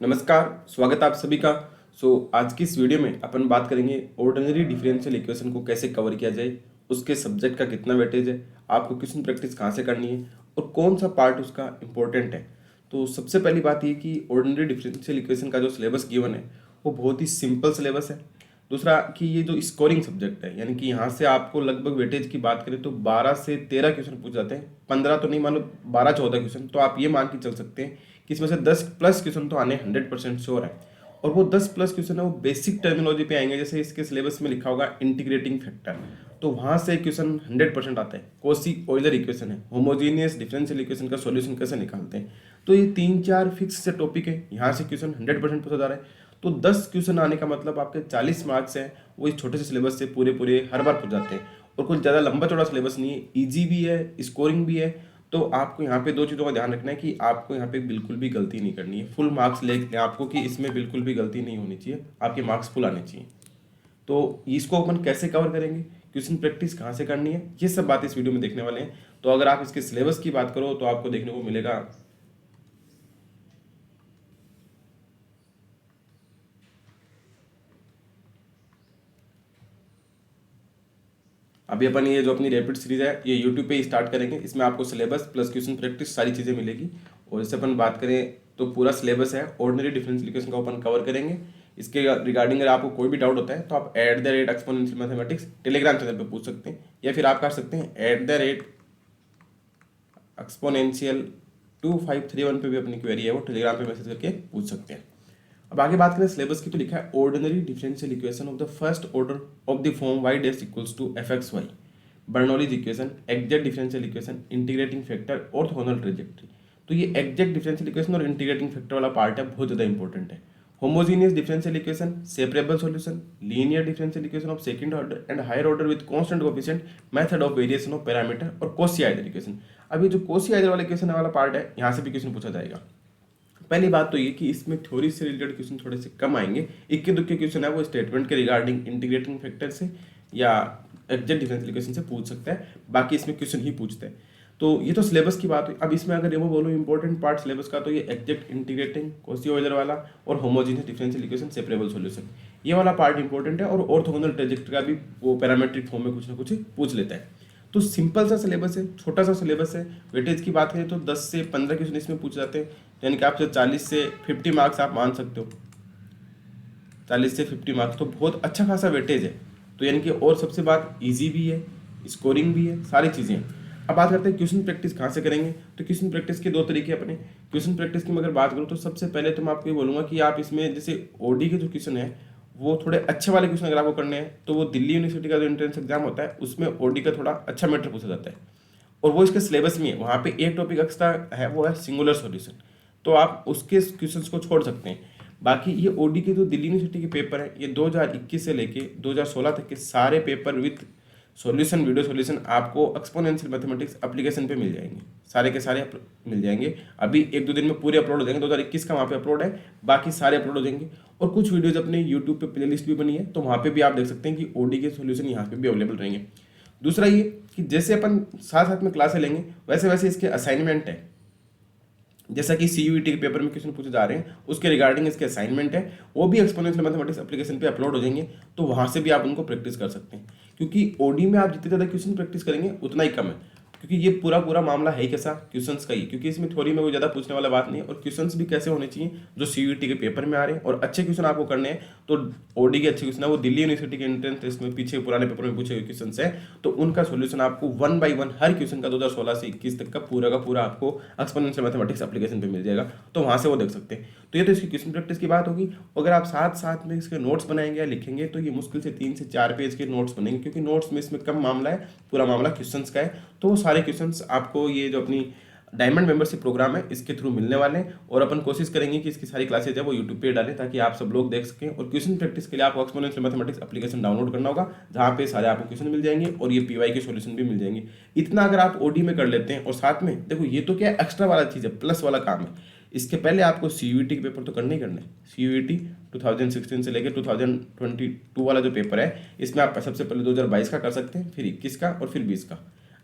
नमस्कार, स्वागत है आप सभी का। आज की इस वीडियो में अपन बात करेंगे ऑर्डिनरी डिफरेंशियल इक्वेशन को कैसे कवर किया जाए, उसके सब्जेक्ट का कितना वेटेज है, आपको क्वेश्चन प्रैक्टिस कहाँ से करनी है और कौन सा पार्ट उसका इम्पोर्टेंट है। तो सबसे पहली बात ये कि ऑर्डिनरी डिफरेंशियल इक्वेशन का जो सिलेबस गिवन है वो बहुत ही सिंपल सिलेबस है। दूसरा कि ये जो स्कोरिंग सब्जेक्ट है, यानी कि यहाँ से आपको लगभग वेटेज की बात करें तो 12 से 13 क्वेश्चन पूछ जाते हैं। 15 तो नहीं, मान लो 12-14 क्वेश्चन, तो आप ये मान के चल सकते हैं कि इसमें से 10 प्लस क्वेश्चन तो आने 100% श्योर है। और वो 10 प्लस क्वेश्चन है वो बेसिक टर्मिनोलॉजी पे आएंगे। जैसे इसके सिलेबस में लिखा होगा इंटीग्रेटिंग फैक्टर, तो वहाँ से क्वेश्चन 100% आता है। कोसी ऑयलर इक्वेशन है, होमोजीनियस डिफरेंशियल इक्वेशन का सॉल्यूशन कैसे निकालते हैं। तो ये 3-4 फिक्स से टॉपिक है, यहाँ से क्वेश्चन 100% पूछा जा रहा है। तो 10 क्वेश्चन आने का मतलब आपके 40 मार्क्स हैं, वो इस छोटे से सिलेबस से पूरे पूरे हर बार पूछ जाते हैं। और कुछ ज़्यादा लंबा चौड़ा सिलेबस नहीं है, ईजी भी है, स्कोरिंग भी है। तो आपको यहाँ पे दो चीज़ों का ध्यान रखना है कि आपको यहाँ पे बिल्कुल भी गलती नहीं करनी है। फुल मार्क्स ले आपको कि इसमें बिल्कुल भी गलती नहीं होनी चाहिए, आपके मार्क्स फुल आने चाहिए। तो इसको अपन कैसे कवर करेंगे, क्वेश्चन प्रैक्टिस कहाँ से करनी है, ये सब बात इस वीडियो में देखने वाले हैं। तो अगर आप इसके सिलेबस की बात करो तो आपको देखने को मिलेगा, अभी अपन ये जो अपनी रैपिड सीरीज है ये यूट्यूब पे स्टार्ट करेंगे। इसमें आपको सिलेबस प्लस क्वेश्चन प्रैक्टिस सारी चीज़ें मिलेगी। और जैसे अपन बात करें तो पूरा सिलेबस है, ऑर्डिनरी डिफरेंशियल इक्वेशन का अपन कवर करेंगे। इसके रिगार्डिंग अगर आपको कोई भी डाउट होता है तो आप @exponential मैथमेटिक्स टेलीग्राम चैनल पे पूछ सकते हैं, या फिर आप कर सकते हैं @exponential2531 पे भी अपनी क्वेरी है वो टेलीग्राम पे मैसेज करके पूछ सकते हैं। अब आगे बात करें सिलेबस की, तो लिखा है ordinary differential equation of the first order of the form y dash equals to fxy, Bernoulli's equation, exact differential equation, integrating factor, orthogonal trajectory. तो ये एग्जैक्ट डिफरेंशियल इक्वेशन और इंटीग्रेटिंग फैक्टर वाला पार्ट है, बहुत ज़्यादा इंपॉर्टेंट है। Homogeneous differential equation, separable solution, linear differential equation of second order and higher order with constant coefficient, method of variation of parameter और Cauchy Euler equation. अब ये जो कॉची आइडल वाला इक्वेशन वाला पार्ट है, यहाँ से भी क्वेश्चन पूछा जाएगा। पहली बात तो ये कि इसमें थ्योरी से रिलेटेड क्वेश्चन थोड़े से कम आएंगे। इक्के दुक्के क्वेश्चन है वो स्टेटमेंट के रिगार्डिंग इंटीग्रेटिंग फैक्टर से या एग्जैक्ट डिफरेंशियल इक्वेशन से पूछ सकता है, बाकी इसमें क्वेश्चन ही पूछते हैं। तो ये तो सिलेबस की बात हुई। अब इसमें अगर ये वो बोलो इंपॉर्टेंट पार्ट सिलेबस का, तो ये एग्जैक्ट इंटीग्रेटिंग कॉची ऑयलर वाला और homogeneous differential equation separable solution, ये वाला पार्ट इंपॉर्टेंट है। और ऑर्थोगोनल ट्रेजेक्टरी का भी वो पैरामेट्रिक फॉर्म में कुछ ना कुछ पूछ लेता है। तो सिंपल सा सिलेबस है, छोटा सा सिलेबस है। वेटेज की बात करें तो 10 से 15 क्वेश्चन इसमें पूछ जाते हैं, यानी कि आपसे 40 से 50 मार्क्स आप मान सकते हो। 40 से 50 मार्क्स तो बहुत अच्छा खासा वेटेज है। तो यानी कि और सबसे बात इजी भी है, स्कोरिंग भी है, सारी चीज़ें हैं। अब बात करते हैं क्वेश्चन प्रैक्टिस कहाँ से करेंगे। तो क्वेश्चन प्रैक्टिस के दो तरीके अपने। क्वेश्चन प्रैक्टिस की मैं अगर बात करूँ तो सबसे पहले तो मैं आपको ये बोलूँगा कि आप इसमें जैसे ओडी के जो क्वेश्चन है वो थोड़े अच्छे वाले क्वेश्चन अगर आपको करने हैं तो वो दिल्ली यूनिवर्सिटी का जो एंट्रेंस एग्जाम होता है उसमें ओडी का थोड़ा अच्छा मैटर पूछा जाता है, और वो इसके सिलेबस में है। वहाँ पे एक टॉपिक एक्स्ट्रा है, वो है सिंगुलर सॉल्यूशन, तो आप उसके क्वेश्चंस को छोड़ सकते हैं। बाकी ये ओडी के जो दिल्ली यूनिवर्सिटी के पेपर हैं, ये 2021 से लेके 2016 तक के सारे paper with solution, video solution आपको एक्सपोनेंशियल मैथमेटिक्स एप्लीकेशन पे मिल जाएंगे, सारे के सारे मिल जाएंगे। अभी 1-2 दिन में पूरे अपलोड हो जाएंगे। 2021 का वहाँ पे अपलोड है, बाकी सारे अपलोड हो जाएंगे। और कुछ वीडियोज अपने यूट्यूब पे प्लेलिस्ट भी बनी है, तो वहाँ पे भी आप देख सकते हैं कि ओडी के सॉल्यूशन यहाँ पे भी अवेलेबल रहेंगे। दूसरा ये कि जैसे अपन साथ साथ में क्लासें लेंगे वैसे वैसे इसके असाइनमेंट है। जैसा कि सीयूईटी के पेपर में क्वेश्चन पूछे जा रहे हैं उसके रिगार्डिंग इसके असाइनमेंट है, वो भी एक्सपोनेंशियल मैथमेटिक्स एप्लीकेशन पे अपलोड हो जाएंगे, तो वहाँ से भी आप उनको प्रैक्टिस कर सकते हैं। क्योंकि ओडी में आप जितने ज़्यादा क्वेश्चन प्रैक्टिस करेंगे उतना ही कम है, क्योंकि ये पूरा पूरा मामला है ही कैसा, क्वेश्चंस का ही। क्योंकि इसमें थ्योरी में कोई ज़्यादा पूछने वाला बात नहीं है, और क्वेश्चंस भी कैसे होने चाहिए जो सीयूईटी के पेपर में आ रहे हैं और अच्छे क्वेश्चन आपको करने हैं। तो ओडी के अच्छे क्वेश्चन है वो दिल्ली यूनिवर्सिटी के एंट्रेंस टेस्ट में पीछे पुराने पेपर में पूछे हुए क्वेश्चन है, तो उनका सोल्यूशन आपको 1 by 1 हर क्वेश्चन का 2016 से 21 तक का पूरा आपको एक्सपोनेंशियल मैथमेटिक्स एप्लीकेशन पे मिल जाएगा, तो वहाँ से वो देख सकते हैं। तो ये तो इसकी क्वेश्चन प्रैक्टिस की बात होगी। अगर आप साथ साथ में इसके नोट्स बनाएंगे या लिखेंगे तो ये मुश्किल से 3 से 4 पेज के नोट्स बनेंगे, क्योंकि नोट्स में इसमें कम मामला है, पूरा मामला क्वेश्चंस का है। तो वो सारे क्वेश्चंस आपको ये जो अपनी डायमंड मेंबरशिप प्रोग्राम है इसके थ्रू मिलने वाले हैं। और अपन कोशिश करेंगे कि इसकी सारी क्लासेज है वो यूट्यूब पे डालें, ताकि आप सब लोग देख सकें। और क्वेश्चन प्रैक्टिस के लिए आपको एक्सपोनेंशियल मैथमेटिक्स एप्लीकेशन डाउनलोड करना होगा, जहाँ पे सारे आपको क्वेश्चन मिल जाएंगे और ये पीवाई के सॉल्यूशन भी मिल जाएंगे। इतना अगर आप ओडी में कर लेते हैं, और साथ में देखो ये तो क्या एक्स्ट्रा वाला चीज़ है, प्लस वाला काम है। इसके पहले आपको सीयूईटी के पेपर तो करने ही करने हैं। सीयूईटी 2016 से लेकर 2022 वाला जो पेपर है, इसमें आप सबसे पहले 2022 का कर सकते हैं, फिर 21 का और फिर 20 का।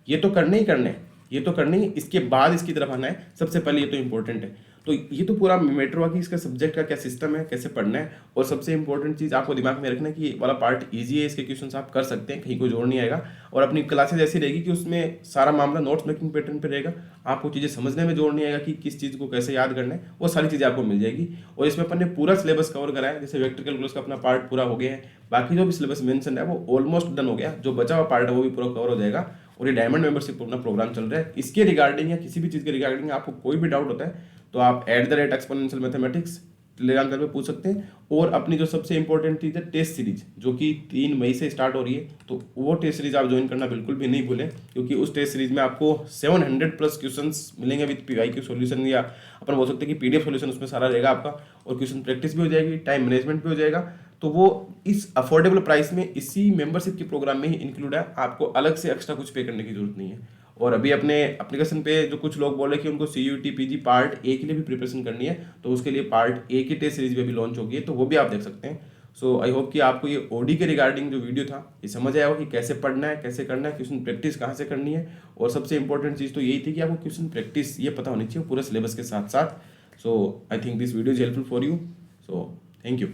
ये तो करने ही करने हैं, ये तो करने ही। इसके बाद इसकी तरफ आना है, सबसे पहले ये तो इंपॉर्टेंट है। तो ये तो पूरा मैटर हुआ कि इसका सब्जेक्ट का क्या सिस्टम है, कैसे पढ़ना है। और सबसे इंपॉर्टेंट चीज़ आपको दिमाग में रखना है कि ये वाला पार्ट ईजी है, इसके क्वेश्चन आप कर सकते हैं, कहीं कोई जोड़ नहीं आएगा। और अपनी क्लासेज ऐसी रहेगी कि उसमें सारा मामला नोट्स मेकिंग पैटर्न पे रहेगा, आपको चीज़ें समझने में जोड़ नहीं आएगा कि किस चीज़ को कैसे याद करना है, वो सारी चीज़ें आपको मिल जाएगी। और इसमें अपन ने पूरा सिलेबस कवर करा है, जैसे वेक्टर कैलकुलस का अपना पार्ट पूरा हो गया है, बाकी जो भी सिलेबस मेंशन है वो ऑलमोस्ट डन हो गया, जो बचा हुआ पार्ट है वो भी पूरा कवर हो जाएगा। और ये डायमंड मेंबरशिप अपना प्रोग्राम चल रहा है, इसके रिगार्डिंग या किसी भी चीज़ के रिगार्डिंग आपको कोई भी डाउट होता है तो आप @exponential मैथमेटिक्स टेलीग्राम चैनल पे पूछ सकते हैं। और अपनी जो सबसे इंपॉर्टेंट चीज़ है टेस्ट सीरीज, जो कि 3 मई से स्टार्ट हो रही है, तो वो टेस्ट सीरीज आप ज्वाइन करना बिल्कुल भी नहीं भूलें, क्योंकि उस टेस्ट सीरीज में आपको 700+ क्वेश्चंस मिलेंगे विद PYQ सॉल्यूशन, या अपन बोल सकते हैं कि PDF सॉल्यूशन उसमें सारा रहेगा आपका। और क्वेश्चन प्रैक्टिस भी हो जाएगी, टाइम मैनेजमेंट भी हो जाएगा। तो वो इस अफोर्डेबल प्राइस में इसी मेंबरशिप के प्रोग्राम में ही इंक्लूड है, आपको अलग से एक्स्ट्रा कुछ पे करने की जरूरत नहीं है। और अभी अपने एप्लीकेशन पे जो कुछ लोग बोले कि उनको CUT PG पार्ट ए के लिए भी प्रिपरेशन करनी है, तो उसके लिए पार्ट ए की टेस्ट सीरीज भी अभी लॉन्च होगी है, तो वो भी आप देख सकते हैं। सो आई होप कि आपको ये ओडी के रिगार्डिंग जो वीडियो था ये समझ आया हो कि कैसे पढ़ना है, कैसे करना है, क्वेश्चन प्रैक्टिस कहाँ से करनी है। और सबसे इंपॉर्टेंट चीज़ तो यही थी कि आपको क्वेश्चन प्रैक्टिस ये पता होनी चाहिए पूरे सिलेबस के साथ साथ। So I think this video is helpful for you. So thank you.